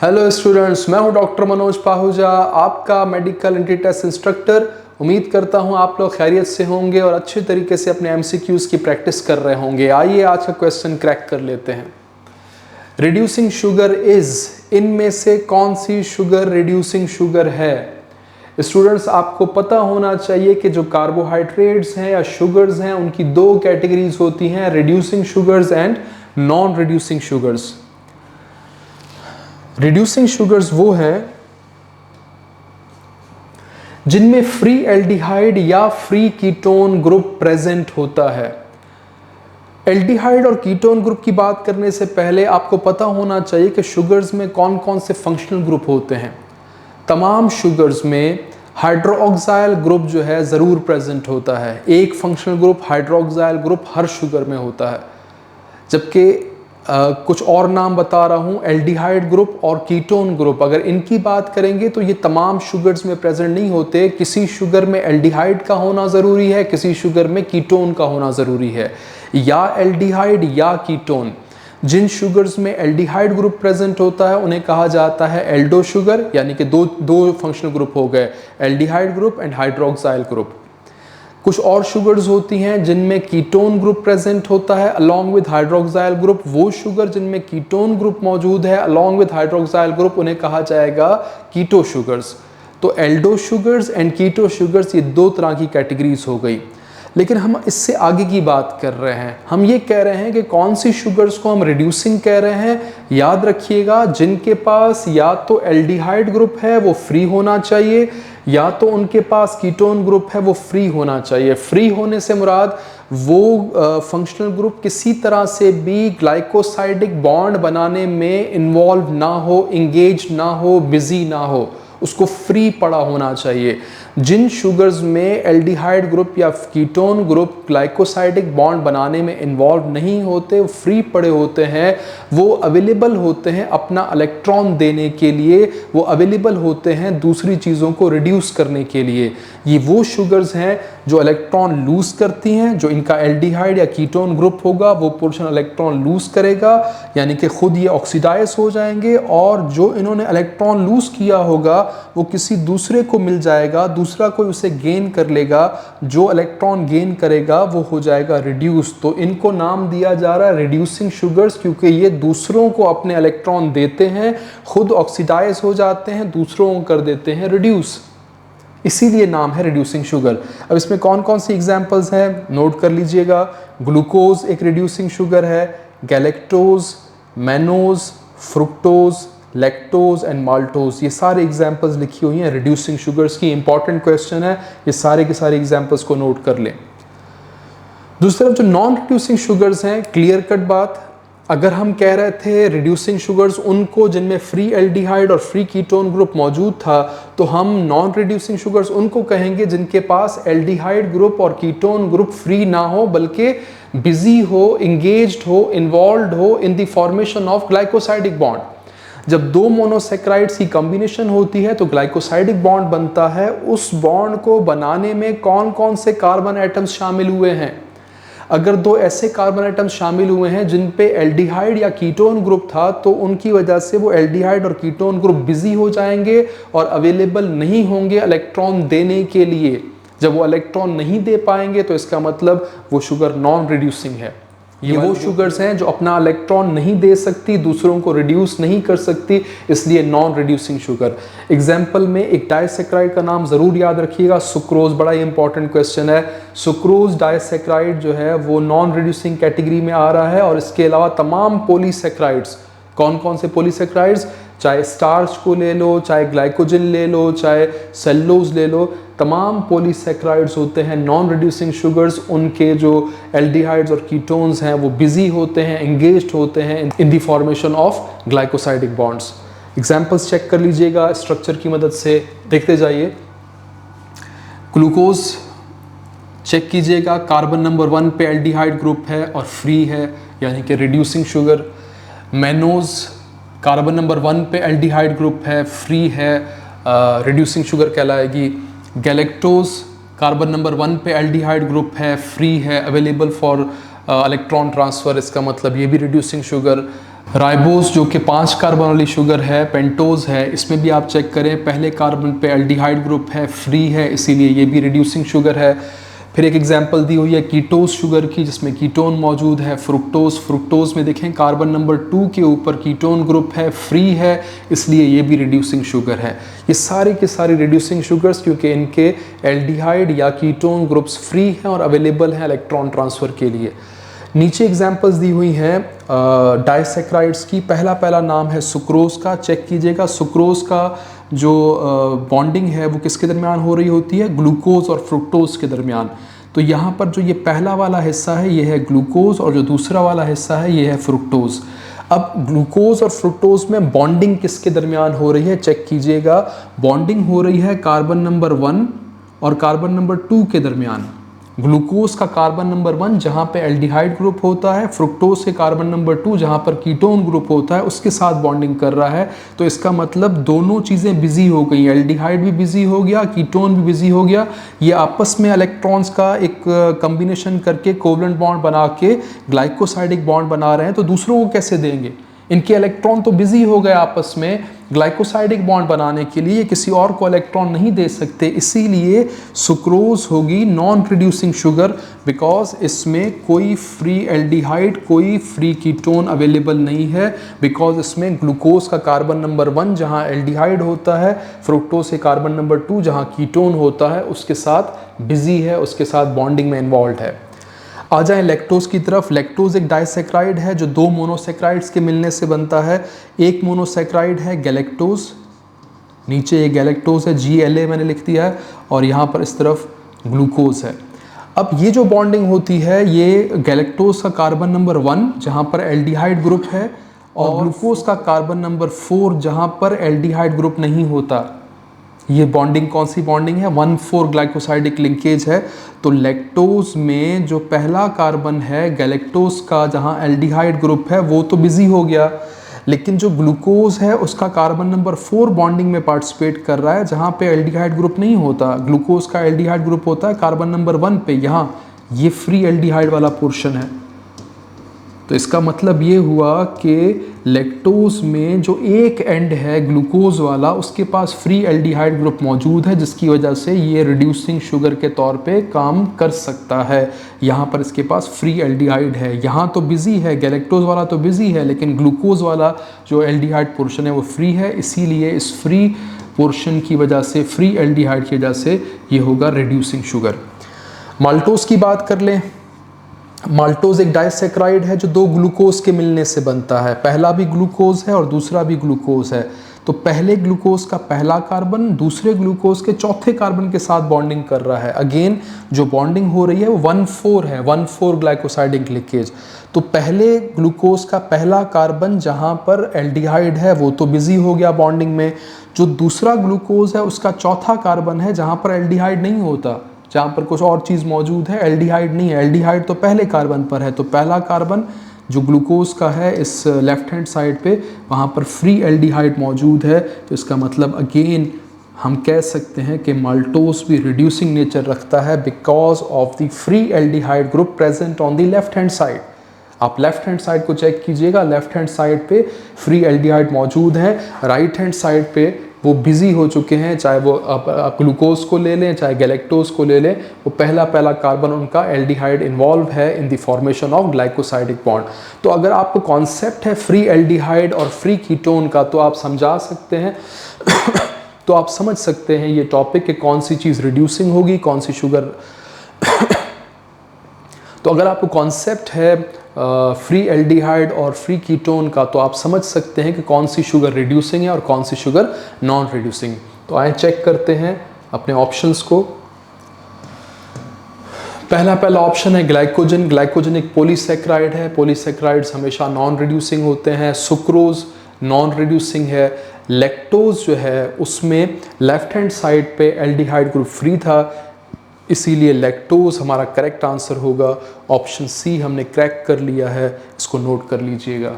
Hello students, मैं हूं doctor Manoj Pahuja, आपका मेडिकल एंट्री टेस्ट इंस्ट्रक्टर। उम्मीद करता हूं आप लोग खैरियत से होंगे और अच्छे तरीके से अपने एमसीक्यूज़ की प्रैक्टिस कर रहे होंगे। आइए आज का क्वेश्चन क्रैक कर लेते हैं। रिड्यूसिंग शुगर इज़, इनमें से कौन सी शुगर रिड्यूसिंग शुगर है? स्टूडेंट्स, आपको पता होना चाहिए कि जो कार्बोहाइड्रेट्स हैं या शुगर्स हैं उनकी दो कैटेगरीज होती हैं, reducing sugars and non reducing sugars. Reducing sugars वो है जिनमें फ्री एल्डिहाइड या फ्री कीटोन ग्रुप प्रेजेंट होता है। एल्डिहाइड और कीटोन ग्रुप की बात करने से पहले आपको पता होना चाहिए कि शुगर्स में कौन कौन से फंक्शनल ग्रुप होते हैं। तमाम शुगर्स में हाइड्रोक्साइल ग्रुप जो है ज़रूर प्रेजेंट होता है। एक फंक्शनल ग्रुप हाइड्रोक्साइल ग्रुप हर शुगर में होता है। जबकि कुछ और नाम बता रहा हूँ, एल्डिहाइड ग्रुप और कीटोन ग्रुप, अगर इनकी बात करेंगे तो ये तमाम शुगर्स में प्रेजेंट नहीं होते। किसी शुगर में एल्डिहाइड का होना ज़रूरी है, किसी शुगर में कीटोन का होना ज़रूरी है, या एल्डिहाइड या कीटोन। जिन शुगर्स में एल्डिहाइड ग्रुप प्रेजेंट होता है उन्हें कहा जाता है एल्डो शुगर, यानी कि दो फंक्शनल ग्रुप हो गए, aldehyde group and hydroxyl group. कुछ और शुगर्स होती हैं जिनमें कीटोन ग्रुप प्रेजेंट होता है अलॉन्ग विद हाइड्रोक्साइल ग्रुप। वो शुगर जिनमें कीटोन ग्रुप मौजूद है अलॉन्ग विद हाइड्रोक्साइल ग्रुप उन्हें कहा जाएगा कीटो शुगर्स। तो aldo sugars and keto sugars ये दो तरह की कैटेगरीज हो गई। लेकिन हम इससे आगे की बात कर रहे हैं। हम ये कह रहे हैं कि कौन सी शुगर्स को हम रिड्यूसिंग कह रहे हैं। याद रखिएगा, जिनके पास या तो एल्डिहाइड ग्रुप है वो फ्री होना चाहिए, या तो उनके पास कीटोन ग्रुप है वो फ्री होना चाहिए। फ्री होने से मुराद वो फंक्शनल ग्रुप किसी तरह से भी ग्लाइकोसाइडिक बॉन्ड बनाने में इन्वॉल्व ना हो, इंगेज ना हो, बिजी ना हो, उसको फ्री पड़ा होना चाहिए। जिन शुगर्स में एल्डिहाइड ग्रुप या कीटोन ग्रुप ग्लाइकोसाइडिक बॉन्ड बनाने में इन्वॉल्व नहीं होते, फ्री पड़े होते हैं, वो अवेलेबल होते हैं अपना इलेक्ट्रॉन देने के लिए, वो अवेलेबल होते हैं दूसरी चीज़ों को रिड्यूस करने के लिए। ये वो शुगर्स हैं जो इलेक्ट्रॉन लूज करती हैं। जो इनका एल्डिहाइड या कीटोन ग्रुप होगा वो पोर्शन इलेक्ट्रॉन लूज करेगा, यानी कि खुद ये ऑक्सीडाइज हो जाएंगे, और जो इन्होंने इलेक्ट्रॉन लूज किया होगा वो किसी दूसरे को मिल जाएगा, दूसरा कोई उसे गेन कर लेगा। जो इलेक्ट्रॉन गेन करेगा वो हो जाएगा रिड्यूस। तो इनको नाम दिया जा रहा है रिड्यूसिंग शुगर्स, क्योंकि ये दूसरों को अपने इलेक्ट्रॉन देते हैं, खुद ऑक्सीडाइज हो जाते हैं, दूसरों को कर देते हैं रिड्यूस, इसीलिए नाम है रिड्यूसिंग शुगर। अब इसमें कौन कौन सी एग्जांपल्स हैं नोट कर लीजिएगा। ग्लूकोज एक रिड्यूसिंग शुगर है, galactose, mannose, fructose, lactose and maltose, ये सारे एग्जांपल्स लिखी हुई हैं रिड्यूसिंग शुगर्स की। इंपॉर्टेंट क्वेश्चन है, ये सारे के सारे एग्जांपल्स को नोट कर लें। दूसरी तरफ जो नॉन रिड्यूसिंग शुगर्स हैं, क्लियर कट बात, अगर हम कह रहे थे रिड्यूसिंग शुगर्स उनको जिनमें फ्री एल्डिहाइड और फ्री कीटोन ग्रुप मौजूद था, तो हम नॉन रिड्यूसिंग शुगर्स उनको कहेंगे जिनके पास एल्डिहाइड ग्रुप और कीटोन ग्रुप फ्री ना हो, बल्कि बिजी हो, इंगेज्ड हो, इन्वॉल्व हो इन the formation of glycosidic bond. जब दो मोनोसेक्राइड्स की कॉम्बिनेशन होती है तो ग्लाइकोसाइडिक बॉन्ड बनता है। उस बॉन्ड को बनाने में कौन कौन से कार्बन एटम्स शामिल हुए हैं? अगर दो ऐसे कार्बन एटम्स शामिल हुए हैं जिन पे एल्डिहाइड या कीटोन ग्रुप था, तो उनकी वजह से वो एल्डिहाइड और कीटोन ग्रुप बिजी हो जाएंगे और अवेलेबल नहीं होंगे इलेक्ट्रॉन देने के लिए। जब वो इलेक्ट्रॉन नहीं दे पाएंगे तो इसका मतलब वो शुगर नॉन रिड्यूसिंग है। ये वो शुगर्स हैं जो अपना इलेक्ट्रॉन नहीं दे सकती, दूसरों को रिड्यूस नहीं कर सकती, इसलिए नॉन रिड्यूसिंग शुगर। एग्जाम्पल में एक डाइसेक्राइड का नाम ज़रूर याद रखिएगा, सुक्रोज, बड़ा ही इंपॉर्टेंट क्वेश्चन है। सुक्रोज डाइसेक्राइड जो है वो नॉन रिड्यूसिंग कैटेगरी में आ रहा है। और इसके अलावा तमाम पॉलीसेक्राइड्स, कौन कौन से पॉलीसेक्राइड्स, चाहे स्टार्च को ले लो, चाहे ग्लाइकोजन ले लो, चाहे सेल्यूलोज ले लो, तमाम पॉलीसेक्राइड्स होते हैं नॉन रिड्यूसिंग शुगर्स। उनके जो एल्डिहाइड्स और कीटोन्स हैं वो बिजी होते हैं, एंगेज्ड होते हैं in the formation of glycosidic bonds. Examples check कर लीजिएगा स्ट्रक्चर की मदद से, देखते जाइए। ग्लूकोज चेक कीजिएगा, कार्बन नंबर 1 पे एल्डिहाइड ग्रुप है और फ्री है, यानी कि reducing sugar. Mannose carbon number 1 पे एल्डिहाइड ग्रुप है, फ्री है, रिड्यूसिंग शुगर कहलाएगी। गैलेक्टोज कार्बन नंबर 1 पे एल्डिहाइड ग्रुप है, फ्री है, अवेलेबल फॉर इलेक्ट्रॉन ट्रांसफ़र, इसका मतलब ये भी रिड्यूसिंग शुगर। राइबोस जो कि 5 कार्बन वाली शुगर है, पेंटोज है, इसमें भी आप चेक करें पहले कार्बन पे एल्डिहाइड ग्रुप है, फ्री है, इसीलिए ये भी रिड्यूसिंग शुगर है। फिर एक एग्जांपल दी हुई है कीटोज शुगर की जिसमें कीटोन मौजूद है, फ्रुक्टोज में देखें कार्बन नंबर 2 के ऊपर कीटोन ग्रुप है, फ्री है, इसलिए ये भी रिड्यूसिंग शुगर है। ये सारी की सारी रिड्यूसिंग शुगर्स क्योंकि इनके एल्डिहाइड या कीटोन ग्रुप्स फ्री हैं और अवेलेबल हैं इलेक्ट्रॉन ट्रांसफ़र के लिए। नीचे एग्जांपल्स दी हुई हैं डाइसैक्राइड्स की। पहला नाम है सुक्रोज का, चेक कीजिएगा सुक्रोज का जो बॉन्डिंग है वो किसके दरमियान हो रही होती है, ग्लूकोज और फ्रुक्टोज के दरमियान। तो यहाँ पर जो ये पहला वाला हिस्सा है ये है ग्लूकोज और जो दूसरा वाला हिस्सा है ये है फ्रुक्टोज। अब ग्लूकोज और फ्रुक्टोज में बॉन्डिंग किसके दरमियान हो रही है, चेक कीजिएगा। बॉन्डिंग हो रही है कार्बन नंबर 1 और कार्बन नंबर 2 के दरमियान। ग्लूकोज का कार्बन नंबर 1 जहाँ पे एल्डिहाइड ग्रुप होता है, फ्रुक्टोज के कार्बन नंबर 2 जहाँ पर कीटोन ग्रुप होता है, उसके साथ बॉन्डिंग कर रहा है। तो इसका मतलब दोनों चीज़ें बिजी हो गई, एल्डिहाइड भी बिजी हो गया, कीटोन भी बिजी हो गया। ये आपस में इलेक्ट्रॉन्स का एक कम्बिनेशन करके कोवलेंट बॉन्ड बना के ग्लाइकोसाइडिक बॉन्ड बना रहे हैं। तो दूसरों को कैसे देंगे, इनके इलेक्ट्रॉन तो बिजी हो गए आपस में ग्लाइकोसाइडिक बॉन्ड बनाने के लिए, किसी और को इलेक्ट्रॉन नहीं दे सकते, इसीलिए सुक्रोज होगी नॉन रिड्यूसिंग शुगर बिकॉज इसमें कोई फ्री एल्डिहाइड कोई फ्री कीटोन अवेलेबल नहीं है, बिकॉज इसमें ग्लूकोज का कार्बन नंबर 1 जहां एल्डिहाइड होता है, फ्रुक्टोज से कार्बन नंबर 2 जहां कीटोन होता है उसके साथ बिजी है, उसके साथ बॉन्डिंग में इन्वॉल्व है। आ जाएं लैक्टोज की तरफ। लैक्टोज एक डाइसैक्राइड है जो 2 मोनोसैक्राइड्स के मिलने से बनता है। एक मोनोसैक्राइड है गैलेक्टोज, नीचे ये गैलेक्टोज है, GLA मैंने लिख दिया है, और यहाँ पर इस तरफ ग्लूकोज है। अब ये जो बॉन्डिंग होती है ये गैलेक्टोज का कार्बन नंबर 1 जहाँ पर एल्डिहाइड ग्रुप है और ग्लूकोज का कार्बन नंबर 4 जहाँ पर एल्डिहाइड ग्रुप नहीं होता। ये बॉन्डिंग कौन सी बॉन्डिंग है, 1,4 ग्लाइकोसाइडिक लिंकेज है। तो लैक्टोज में जो पहला कार्बन है गैलेक्टोज का जहां एल्डिहाइड ग्रुप है वो तो बिजी हो गया, लेकिन जो ग्लूकोज है उसका कार्बन नंबर 4 बॉन्डिंग में पार्टिसिपेट कर रहा है जहां पे एल्डिहाइड ग्रुप नहीं होता। ग्लूकोज का एल्डिहाइड ग्रुप होता है कार्बन नंबर 1 पे, यहाँ ये फ्री एल्डिहाइड वाला पोर्शन है। तो इसका मतलब ये हुआ कि लैक्टोज में जो एक एंड है ग्लूकोज वाला उसके पास फ्री एल्डिहाइड ग्रुप मौजूद है, जिसकी वजह से ये रिड्यूसिंग शुगर के तौर पे काम कर सकता है। यहाँ पर इसके पास फ्री एल्डिहाइड है, यहाँ तो बिजी है, गैलेक्टोज वाला तो बिजी है, लेकिन ग्लूकोज वाला जो एल्डिहाइड पोर्शन है वो फ्री है, इसीलिए इस फ्री पोर्शन की वजह से, फ्री एल्डिहाइड की वजह से ये होगा रिड्यूसिंग शुगर। माल्टोज की बात कर लें। माल्टोज एक डाइसैक्राइड है जो 2 ग्लूकोज के मिलने से बनता है। पहला भी ग्लूकोज है और दूसरा भी ग्लूकोज है। तो पहले ग्लूकोज का पहला कार्बन दूसरे ग्लूकोज के चौथे कार्बन के साथ बॉन्डिंग कर रहा है। अगेन जो बॉन्डिंग हो रही है वो 1,4 है, 1,4 ग्लाइकोसाइडिक लिंकेज। तो पहले ग्लूकोज का पहला कार्बन जहां पर एल्डिहाइड है वो तो बिजी हो गया बॉन्डिंग में। जो दूसरा ग्लूकोज है उसका चौथा कार्बन है जहां पर एल्डिहाइड नहीं होता, जहाँ पर कुछ और चीज़ मौजूद है, एल्डिहाइड नहीं है। एल्डिहाइड तो पहले कार्बन पर है, तो पहला कार्बन जो ग्लूकोज का है इस लेफ्ट हैंड साइड पे वहाँ पर फ्री एल्डिहाइड मौजूद है। तो इसका मतलब अगेन हम कह सकते हैं कि माल्टोज भी रिड्यूसिंग नेचर रखता है because of the free aldehyde group present on the left hand side. आप लेफ्ट हैंड साइड को चेक कीजिएगा, लेफ्ट हैंड साइड पे फ्री एल्डिहाइड मौजूद है, राइट हैंड साइड पे वो बिजी हो चुके हैं। चाहे वो आप ग्लूकोज को ले लें चाहे गैलेक्टोज को ले लें, वो पहला कार्बन उनका एल्डिहाइड इन्वॉल्व है इन the formation of glycosidic bond. तो अगर आपको कॉन्सेप्ट है फ्री एल्डिहाइड और फ्री कीटोन का तो आप समझा सकते हैं तो आप समझ सकते हैं ये टॉपिक कि कौन सी चीज़ रिड्यूसिंग होगी, कौन सी शुगर तो अगर आपको कॉन्सेप्ट है फ्री एल्डिहाइड और फ्री कीटोन का तो आप समझ सकते हैं कि कौन सी शुगर रिड्यूसिंग है और कौन सी शुगर नॉन रिड्यूसिंग। तो आए चेक करते हैं अपने ऑप्शंस को। पहला ऑप्शन है ग्लाइकोजन। ग्लाइकोजन एक पॉलीसैकेराइड है, पॉलीसैकेराइड्स हमेशा नॉन रिड्यूसिंग होते हैं। सुक्रोज नॉन रिड्यूसिंग है। लैक्टोज जो है उसमें लेफ्ट हैंड साइड पे एल्डिहाइड ग्रुप फ्री था, इसीलिए लैक्टोज हमारा करेक्ट आंसर होगा। ऑप्शन सी हमने क्रैक कर लिया है, इसको नोट कर लीजिएगा।